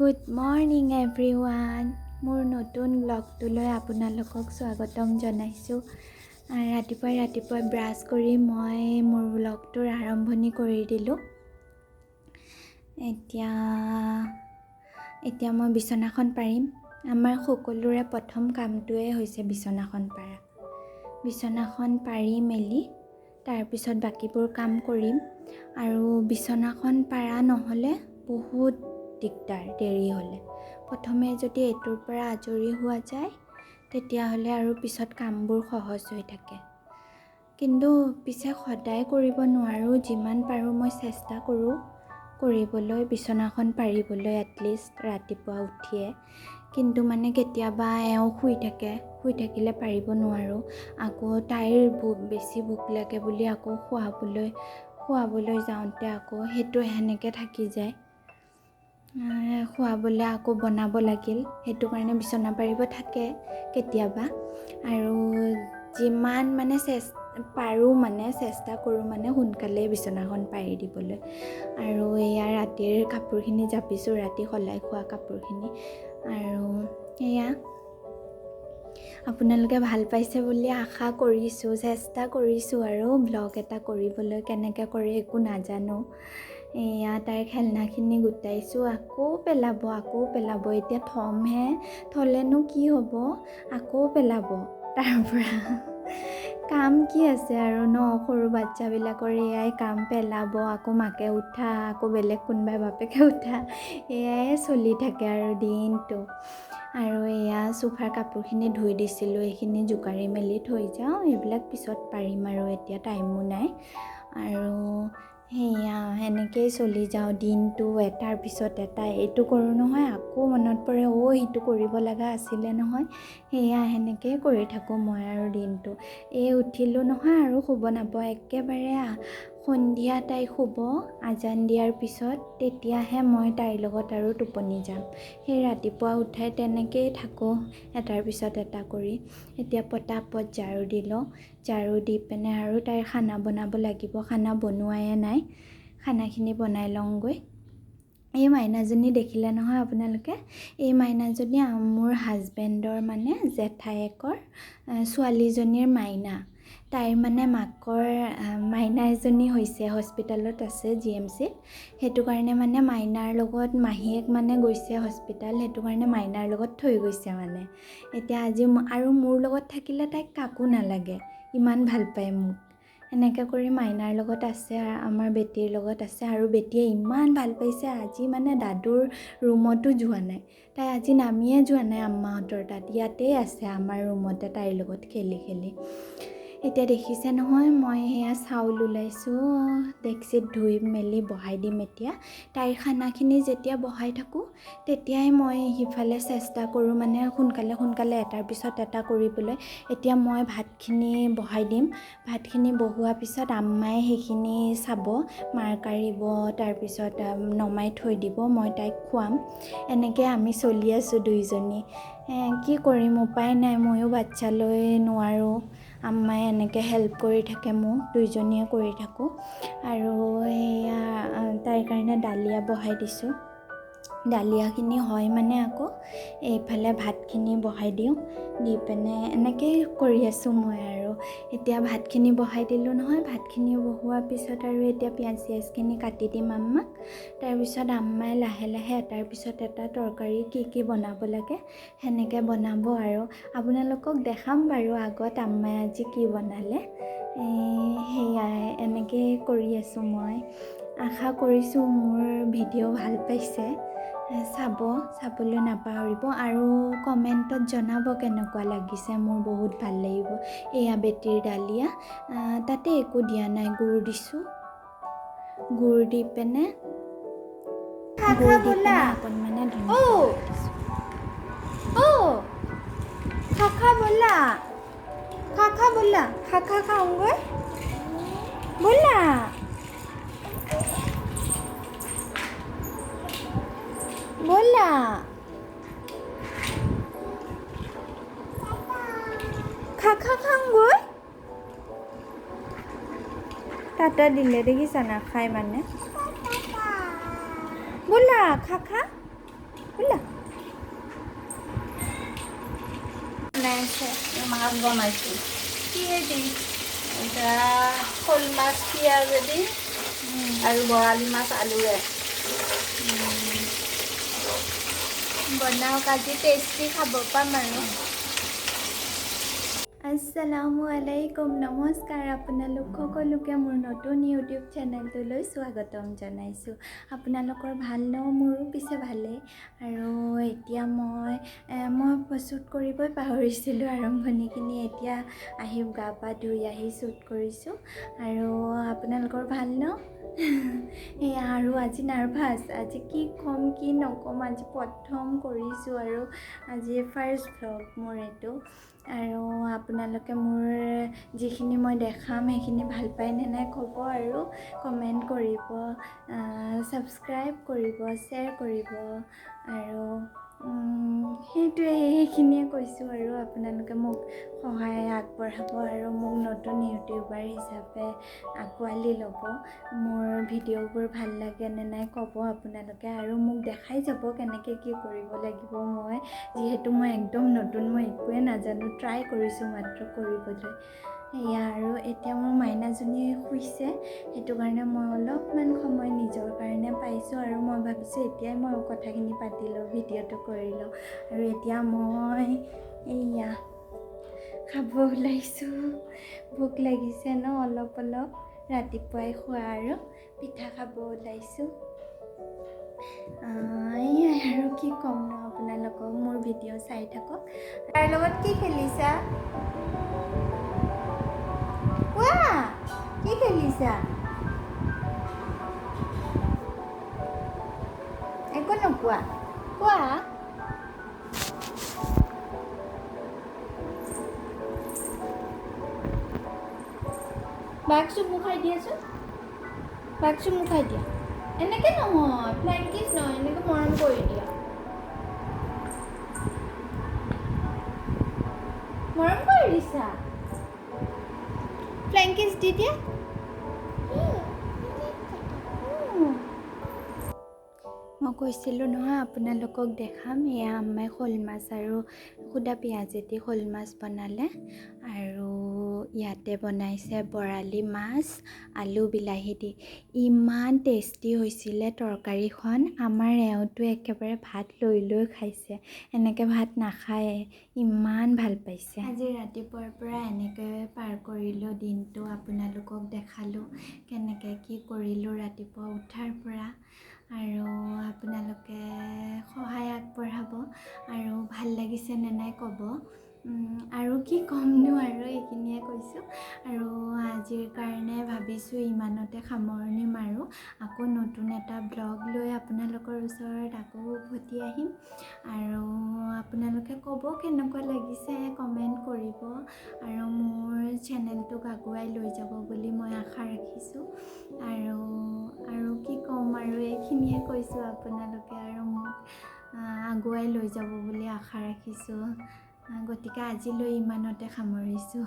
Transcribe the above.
Good morning everyone. মোৰ নতুন ব্লগটোলৈ আপোনালোকক স্বাগতম জনাইছোঁ। ৰাতিপুৱাই ব্ৰাছ কৰি মই মোৰ ব্লগটোৰ আৰম্ভণি কৰি দিলোঁ। এতিয়া মই বিছনাখন পাৰিম। আমাৰ সকলোৰে প্ৰথম কামটোৱে হৈছে বিছনাখন পাৰা। বিছনাখন পাৰি মেলি তাৰপিছত বাকীবোৰ কাম কৰিম। আৰু বিছনাখন পাৰা নহ'লে বহুত দিগদাৰ দেৰি হ'লে। প্ৰথমে যদি এইটোৰ পৰা আজৰি হোৱা যায় তেতিয়াহ'লে আৰু পিছত কামবোৰ সহজ হৈ থাকে। কিন্তু পিছে সদায় কৰিব নোৱাৰোঁ। যিমান পাৰোঁ মই চেষ্টা কৰোঁ কৰিবলৈ, বিছনাখন পাৰিবলৈ এটলিষ্ট ৰাতিপুৱা উঠিয়ে। কিন্তু মানে কেতিয়াবা এওঁ শুই থাকিলে পাৰিব নোৱাৰোঁ। আকৌ তাইৰ বেছি ভোক লাগে বুলি আকৌ খোৱাবলৈ যাওঁতে আকৌ সেইটো সেনেকৈ থাকি যায়। খোৱাবলৈ আকৌ বনাব লাগিল, সেইটো কাৰণে বিছনা পাৰিব থাকে কেতিয়াবা। আৰু যিমান মানে চেষ্টা কৰোঁ সোনকালে বিছনাখন পাৰি দিবলৈ। আৰু এয়া ৰাতিৰ কাপোৰখিনি জাপিছোঁ, ৰাতি সলাই খোৱা কাপোৰখিনি। আৰু এয়া আপোনালোকে ভাল পাইছে বুলি আশা কৰিছোঁ, চেষ্টা কৰিছোঁ আৰু ব্লগ এটা কৰিবলৈ। কেনেকৈ কৰে একো নাজানো। এয়া তাইৰ খেলনাখিনি গোটাইছোঁ, আকৌ পেলাব। এতিয়া থ'লেনো কি হ'ব, আকৌ পেলাব। তাৰপৰা কাম কি আছে আৰু ন, সৰু বাচ্ছাবিলাকৰ এয়াই কাম, পেলাব, আকৌ মাকে উঠা, আকৌ বেলেগ কোনোবাই বাপেকে উঠা, এয়াই চলি থাকে আৰু দিনটো। আৰু এয়া চোফাৰ কাপোৰখিনি ধুই দিছিলোঁ, এইখিনি জোকাৰি মেলি থৈ যাওঁ। এইবিলাক পিছত পাৰিম আৰু এতিয়া টাইমো নাই। আৰু সেয়া সেনেকেই চলি যাওঁ দিনটো, এটাৰ পিছত এটা। এইটো কৰোঁ নহয়, আকৌ মনত পৰে সিটো কৰিব লগা আছিলে নহয়। সেয়া সেনেকেই কৰি থাকোঁ মই আৰু দিনটো। উঠিলোঁ নহয় আৰু শুব নাপাওঁ। একেবাৰে সন্ধিয়া তাই শুব আজান দিয়াৰ পিছত, তেতিয়াহে মই তাইৰ লগত আৰু টোপনি যাম। সেই ৰাতিপুৱা উঠাই তেনেকেই থাকোঁ, এটাৰ পিছত এটা কৰি। এতিয়া পটাপট ঝাৰু দি লওঁ। ঝাৰু দি পিনে আৰু তাইৰ খানা বনাব লাগিব। খানা বনোৱাই নাই, খানাখিনি বনাই লওঁগৈ। এই মাইনাজনী দেখিলে নহয় আপোনালোকে? এই মাইনাজনী মোৰ হাজবেণ্ডৰ জেঠায়েকৰ ছোৱালীজনীৰ মাইনা। তাইৰ মাকৰ মাইনা এজনী হৈছে, হস্পিটেলত আছে GMCত। সেইটো কাৰণে মাইনাৰ লগত মাহীয়েক গৈছে হস্পিটেল, সেইটো কাৰণে মাইনাৰ লগত থৈ গৈছে এতিয়া আজি। আৰু মোৰ লগত থাকিলে তাইক কাকো নালাগে, ইমান ভাল পায় মোক। এনেকৈ কৰি মাইনাৰ লগত আছে, আমাৰ বেটীৰ লগত আছে। আৰু বেটীয়ে ইমান ভাল পাইছে আজি, দাদুৰ ৰুমতো যোৱা নাই। তাই আজি নামিয়ে যোৱা নাই আম্মাহঁতৰ তাত, ইয়াতেই আছে আমাৰ ৰুমতে তাইৰ লগত খেলি। এতিয়া দেখিছে নহয়, মই সেয়া চাউল ওলাইছোঁ, ডেক্সিত ধুই মেলি বহাই দিম এতিয়া। তাইৰ খানাখিনি যেতিয়া বহাই থাকোঁ তেতিয়াই মই সিফালে চেষ্টা কৰোঁ সোনকালে এটাৰ পিছত এটা কৰিবলৈ। এতিয়া মই ভাতখিনি বহাই দিম। ভাতখিনি বহোৱাৰ পিছত আম্মাই সেইখিনি চাব, মাৰ কাঢ়িব, তাৰপিছত নমাই থৈ দিব, মই তাইক খুৱাম। এনেকৈ আমি চলি আছোঁ দুইজনী। কি কৰিম, উপায় নাই, ময়ো বাচ্ছা লৈ নোৱাৰোঁ। আম্মাই এনেকৈ হেল্প কৰি থাকে মোক, দুইজনীয়ে কৰি থাকোঁ। আৰু সেয়া তাইৰ কাৰণে ডালিয়া বহাই দিছোঁ। ডালিয়াখিনি হয় আকৌ এইফালে ভাতখিনি বহাই দিওঁ, দি পিনে এনেকেই কৰি আছোঁ মই। আৰু এতিয়া ভাতখিনি বহাই দিলোঁ নহয়। ভাতখিনি বহোৱাৰ পিছত আৰু এতিয়া পিঁয়াজখিনি কাটি দিম আম্মাক। তাৰপিছত আম্মাই লাহে এটাৰ পিছত এটা তৰকাৰী কি বনাব লাগে সেনেকৈ বনাব। আৰু আপোনালোকক দেখাম বাৰু আগত আম্মাই আজি কি বনালে। সেয়াই এনেকেই কৰি আছোঁ মই। আশা কৰিছোঁ মোৰ ভিডিঅ' ভাল পাইছে। চাবলৈ নাপাহৰিব। আৰু কমেণ্টত জনাব কেনেকুৱা লাগিছে, মোৰ বহুত ভাল লাগিব। এয়া বেটীৰ ডালিয়া, তাতে একো দিয়া নাই, গুড় দিছোঁ। গুড় দি পিনে অকণমানে খা খাওঁগৈ ব'লা। খাওঁগৈ। টাটা দিলে দেখিছা, নাখায় ব'লা খা। ওলা বনাইছে মাছ বনাইছোঁ কিহেদি এতিয়া শ'ল মাছ পিঁয়াজেদি আৰু বৰালি মাছ আলুৰে বনাওক আজি টেষ্টি খাব পাম আৰু আসসালামু আলাইকুম নমস্কাৰ আপোনালোক সকলোকে মোৰ নতুন ইউটিউব চেনেলটোলৈ স্বাগতম জনাইছোঁ আপোনালোকৰ ভাল ন মোৰো পিছে ভালেই আৰু এতিয়া মই শ্বুট কৰিবই পাহৰিছিলোঁ আৰম্ভণিখিনি এতিয়া আহি গা পা ধুই আহি শ্বুট কৰিছোঁ আৰু আপোনালোকৰ ভাল ন এয়া আৰু আজি নাৰ্ভাছ আজি কি ক'ম কি নক'ম আজি প্ৰথম কৰিছোঁ আৰু আজি ফাৰ্ষ্ট ভ্লগ মোৰ এইটো আৰু আপোনালোকে মোৰ যিখিনি মই দেখাম সেইখিনি ভাল পায় নে নাই ক'ব আৰু কমেণ্ট কৰিব ছাবস্ক্ৰাইব কৰিব শ্বেয়াৰ কৰিব আৰু সেইখিনিয়ে কৈছোঁ আৰু আপোনালোকে মোক সহায় আগবঢ়াব আৰু মোক নতুন ইউটিউবাৰ হিচাপে আঁকোৱালি ল'ব মোৰ ভিডিঅ'বোৰ ভাল লাগে নে নাই ক'ব আপোনালোকে আৰু মোক দেখাই যাব কেনেকৈ কি কৰিব লাগিব মই যিহেতু মই একদম নতুন মই একোৱে নাজানো ট্ৰাই কৰিছোঁ মাত্ৰ কৰিবলৈ এয়া আৰু এতিয়া মোৰ মাইনাজনী শুইছে সেইটো কাৰণে মই অলপমান সময় নিজৰ কাৰণে পাইছোঁ আৰু মই ভাবিছোঁ এতিয়াই মই কথাখিনি পাতি লওঁ ভিডিঅ'টো কৰি লওঁ আৰু এতিয়া মই এয়া খাব ওলাইছোঁ ভোক লাগিছে ন অলপ ৰাতিপুৱাই খোৱা আৰু পিঠা খাব ওলাইছোঁ এয়াই আৰু কি ক'ম ন আপোনালোকক মোৰ ভিডিঅ' চাই থাকক তাৰ লগত কি খেলিছা কোৱা কি খেলিছা একো নোকোৱা কোৱা বাঘ চুমু খাই দিয়াচোন বাঘ চুমু খাই দিয়া এনেকৈ নহয় ফ্লাইং কিছ নহয় এনেকৈ মৰম কৰি দিয়া মৰম কৰি দিছা ফ্লাইং কিছ দি দিয়া মই কৈছিলোঁ নহয় আপোনালোকক দেখাম এয়া আম্মাই শ'ল মাছ আৰু সুদা পিঁয়াজেদি শ'ল মাছ বনালে আৰু ইয়াতে বনাইছে বৰালি মাছ আলু বিলাহী দি ইমান টেষ্টি হৈছিলে তৰকাৰীখন আমাৰ এওঁটো একেবাৰে ভাত লৈ খাইছে এনেকৈ ভাত নাখায়ে ইমান ভাল পাইছে আজি ৰাতিপুৱাৰ পৰা এনেকৈ পাৰ কৰিলোঁ দিনটো আপোনালোকক দেখালোঁ কেনেকৈ কি কৰিলোঁ ৰাতিপুৱা উঠাৰ পৰা আৰু আপোনালোকে সহায় আগবঢ়াব আৰু ভাল লাগিছে নে নাই ক'ব আৰু কি ক'মনো আৰু এইখিনিয়ে কৈছোঁ আৰু আজিৰ কাৰণে ভাবিছোঁ ইমানতে সামৰণি মাৰোঁ আকৌ নতুন এটা ব্লগ লৈ আপোনালোকৰ ওচৰত আকৌ উভতি আহিম আৰু আপোনালোকে ক'ব কেনেকুৱা লাগিছে কমেণ্ট কৰিব আৰু মোৰ চেনেলটোক আগুৱাই লৈ যাব বুলি মই আশা ৰাখিছোঁ আৰু কি ক'ম আৰু এইখিনিয়ে কৈছোঁ আপোনালোকে আৰু মোক আগুৱাই লৈ যাব বুলি আশা ৰাখিছোঁ গতিকে আজিলৈ ইমানতে সামৰিছোঁ